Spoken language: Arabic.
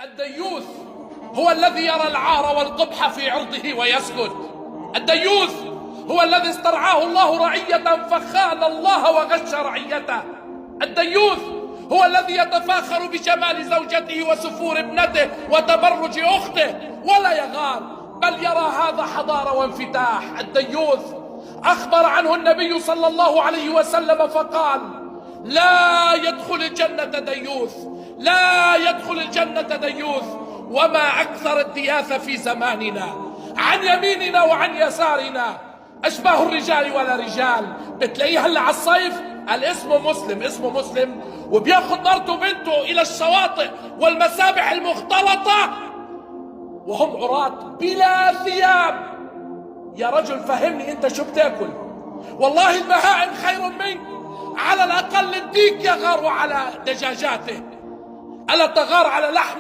الديوث هو الذي يرى العار والقبح في عرضه ويسكت. الديوث هو الذي استرعاه الله رعية فخان الله وغش رعيته. الديوث هو الذي يتفاخر بجمال زوجته وسفور ابنته وتبرج أخته ولا يغار، بل يرى هذا حضارة وانفتاح. الديوث أخبر عنه النبي صلى الله عليه وسلم فقال: لا يدخل الجنة ديوث، لا يدخل الجنة ديوث. وما أكثر الدياثة في زماننا، عن يميننا وعن يسارنا أشباه الرجال ولا رجال. بتلاقيه هلا على الصيف الاسم مسلم، اسمه مسلم، وبياخد مرته وبنته إلى الشواطئ والمسابح المختلطة وهم عراة بلا ثياب. يا رجل فهمني أنت شو بتاكل؟ والله البهائم خير منك، على الأقل الديك يغار على دجاجاته، ألا تغار على لحم